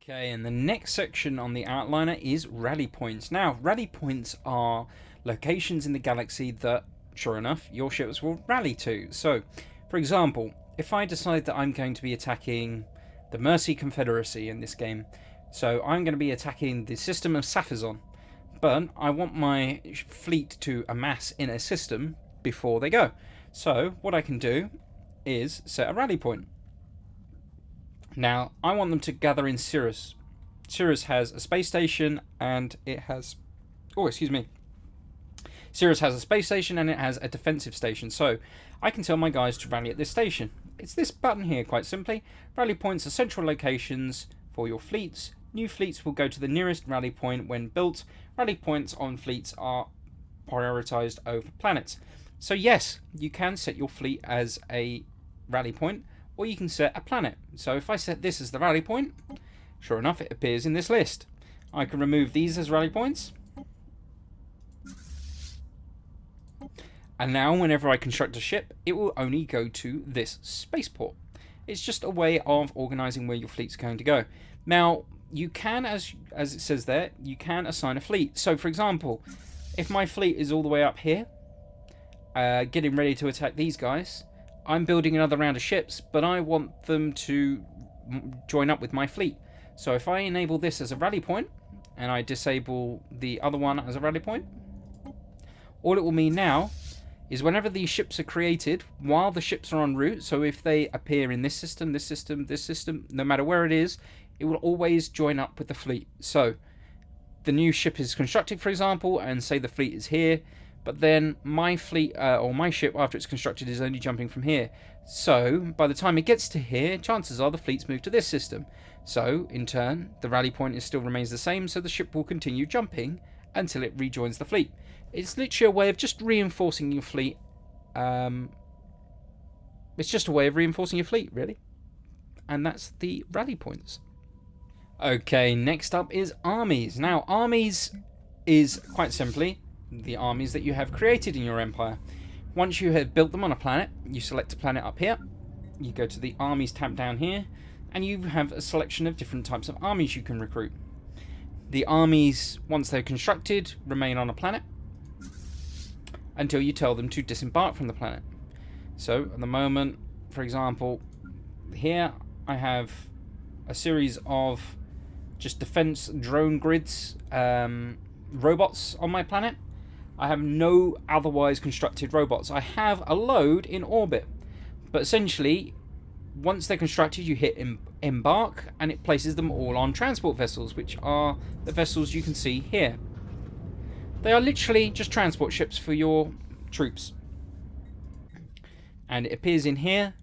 Okay, and the next section on the outliner is rally points. Now, rally points are locations in the galaxy that, sure enough, your ships will rally to. So, for example, if I decide that I'm going to be attacking the Mercy Confederacy in this game, so I'm going to be attacking the system of Safazon, but I want my fleet to amass in a system before they go. So, what I can do is set a rally point. Now, I want them to gather in Cirrus. Cirrus has a space station and it has... Oh, excuse me. Cirrus has a space station and it has a defensive station. So, I can tell my guys to rally at this station. It's this button here, quite simply. Rally points are central locations for your fleets. New fleets will go to the nearest rally point when built. Rally points on fleets are prioritized over planets. So, yes, you can set your fleet as a rally point, or you can set a planet. So if I set this as the rally point, sure enough, it appears in this list. I can remove these as rally points. And now, whenever I construct a ship, it will only go to this spaceport. It's just a way of organising where your fleet's going to go. Now, you can, as it says there, you can assign a fleet. So, for example, if my fleet is all the way up here, getting ready to attack these guys, I'm building another round of ships, but I want them to join up with my fleet. So if I enable this as a rally point, and I disable the other one as a rally point, all it will mean now is whenever these ships are created, while the ships are en route, so if they appear in this system, this system, this system, no matter where it is, it will always join up with the fleet. So the new ship is constructed, for example, and say the fleet is here, but then my fleet, or my ship, after it's constructed, is only jumping from here. So, by the time it gets to here, chances are the fleets move to this system. So, in turn, the rally point still remains the same, so the ship will continue jumping until it rejoins the fleet. It's literally a way of just reinforcing your fleet. It's just a way of reinforcing your fleet, really. And that's the rally points. Okay, next up is armies. Now, armies is quite simply the armies that you have created in your empire. Once you have built them on a planet, you select a planet up here, you go to the armies tab down here, and you have a selection of different types of armies you can recruit. The armies, once they're constructed, remain on a planet until you tell them to disembark from the planet. So at the moment, for example, here I have a series of just defense drone grids, robots on my planet. I have no otherwise constructed robots. I have a load in orbit, but essentially, once they're constructed, you hit embark, and it places them all on transport vessels, which are the vessels you can see here. They are literally just transport ships for your troops. And it appears in here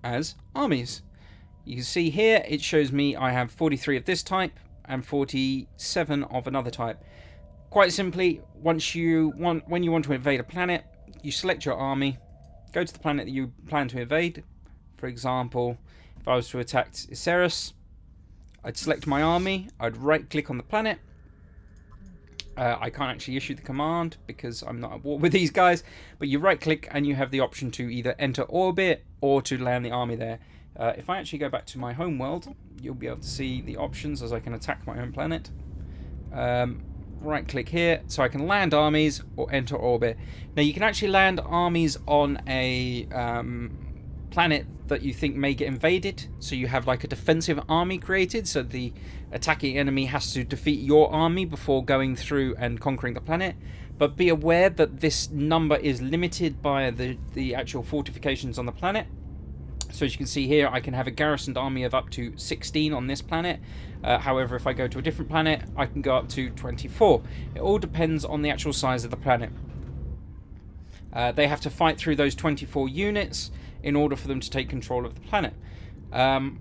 as armies. You can see here, it shows me I have 43 of this type and 47 of another type. Quite simply, when you want to invade a planet, you select your army, go to the planet that you plan to invade. For example, if I was to attack Stellaris, I'd select my army, I'd right-click on the planet. I can't actually issue the command because I'm not at war with these guys, but you right-click and you have the option to either enter orbit or to land the army there. If I actually go back to my home world, you'll be able to see the options as I can attack my own planet. Right click here, so I can land armies or enter orbit. Now you can actually land armies on a planet that you think may get invaded, so you have like a defensive army created, so the attacking enemy has to defeat your army before going through and conquering the planet. But be aware that this number is limited by the actual fortifications on the planet. So as you can see here, I can have a garrisoned army of up to 16 on this planet. However, if I go to a different planet, I can go up to 24. It all depends on the actual size of the planet. They have to fight through those 24 units in order for them to take control of the planet. And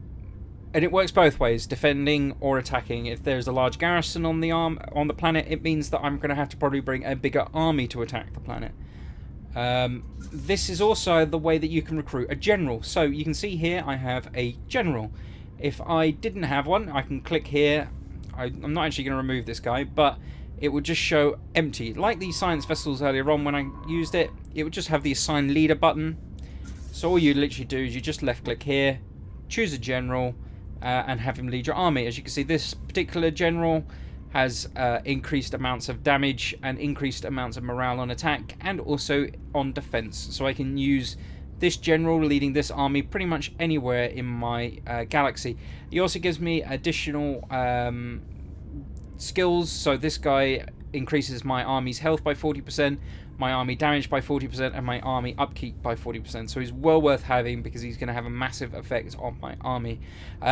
it works both ways, defending or attacking. If there's a large garrison on the planet, it means that I'm going to have to probably bring a bigger army to attack the planet. This is also the way that you can recruit a general. So you can see here I have a general. If I didn't have one, I can click here. I'm not actually going to remove this guy, but it would just show empty. Like the science vessels earlier on when I used it, it would just have the assign leader button. So all you literally do is you just left click here, choose a general, and have him lead your army. As you can see, this particular general has increased amounts of damage and increased amounts of morale on attack and also on defense. So I can use this general leading this army pretty much anywhere in my galaxy. He also gives me additional skills. So this guy increases my army's health by 40%, my army damage by 40%, and my army upkeep by 40%. So he's well worth having because he's going to have a massive effect on my army.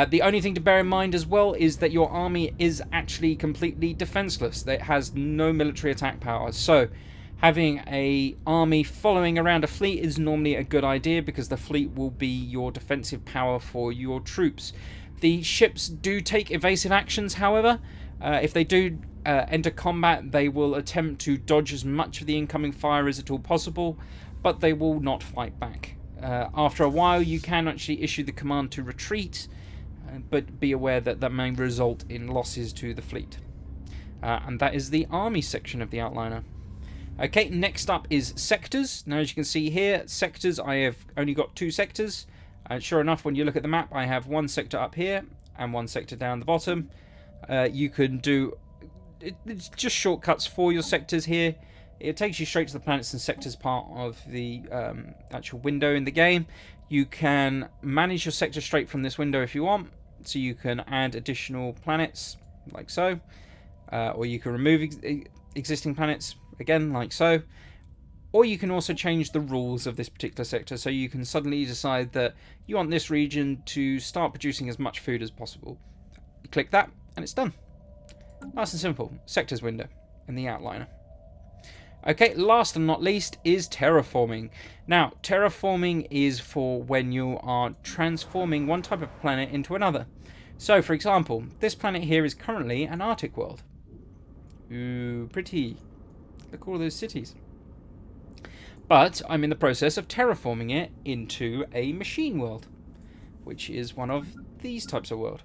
The only thing to bear in mind as well is that your army is actually completely defenseless. It has no military attack power. So having a army following around a fleet is normally a good idea because the fleet will be your defensive power for your troops. The ships do take evasive actions, however. If they do enter combat, they will attempt to dodge as much of the incoming fire as at all possible, but they will not fight back. After a while, you can actually issue the command to retreat, but be aware that that may result in losses to the fleet. And that is the army section of the outliner. Okay, next up is sectors. Now, as you can see here, sectors, I have only got 2 sectors. Sure enough, when you look at the map, I have 1 sector up here and 1 sector down the bottom. You can do it's just shortcuts for your sectors here. It takes you straight to the planets and sectors part of the actual window in the game. You can manage your sector straight from this window if you want. So you can add additional planets, like so. Or you can remove existing planets, again, like so. Or you can also change the rules of this particular sector. So you can suddenly decide that you want this region to start producing as much food as possible. You click that, and it's done. Nice and simple. Sectors window in the outliner. Okay, last and not least is terraforming. Now, terraforming is for when you are transforming one type of planet into another. So, for example, this planet here is currently an Arctic world. Ooh, pretty. Look at all those cities. But I'm in the process of terraforming it into a machine world, which is one of these types of world.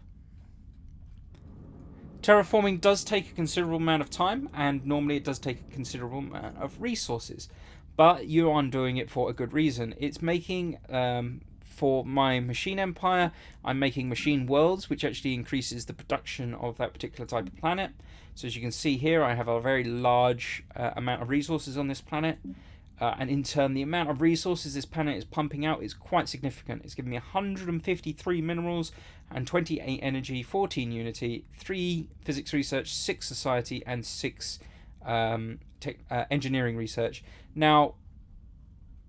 Terraforming does take a considerable amount of time, and normally it does take a considerable amount of resources, but you are doing it for a good reason. It's making, for my machine empire, I'm making machine worlds, which actually increases the production of that particular type of planet. So as you can see here, I have a very large amount of resources on this planet. And in turn, the amount of resources this planet is pumping out is quite significant. It's giving me 153 minerals and 28 energy, 14 unity, 3 physics research, 6 society, and 6 engineering research. Now,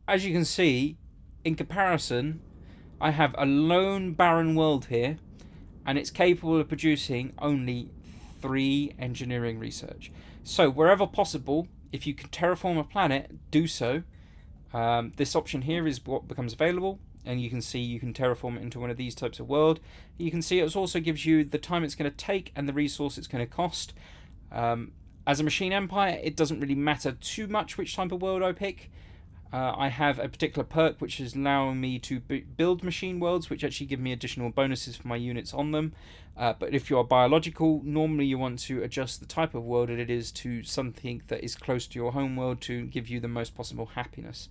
as you can see, in comparison, I have a lone barren world here, and it's capable of producing only 3 engineering research. So, wherever possible, if you can terraform a planet, do so. This option here is what becomes available, and you can see you can terraform it into one of these types of world. You can see it also gives you the time it's going to take and the resource it's going to cost. As a machine empire, it doesn't really matter too much which type of world I pick. I have a particular perk which is allowing me to build machine worlds, which actually give me additional bonuses for my units on them. But if you are biological, normally you want to adjust the type of world that it is to something that is close to your home world to give you the most possible happiness.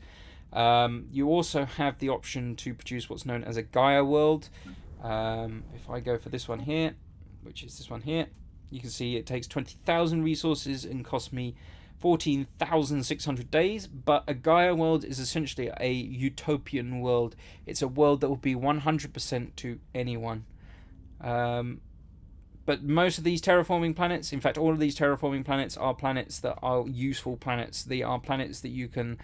You also have the option to produce what's known as a Gaia world. If I go for this one here, which is this one here, you can see it takes 20,000 resources and costs me 14,600 days, but a Gaia world is essentially a utopian world. It's a world that will be 100% to anyone. But most of these terraforming planets, in fact all of these terraforming planets, are planets that are useful planets. They are planets that you can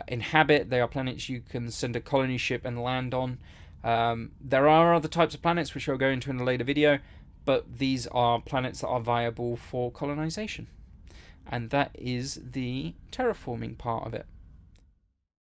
inhabit. They are planets you can send a colony ship and land on. There are other types of planets which I'll go into in a later video, but these are planets that are viable for colonization. And that is the terraforming part of it.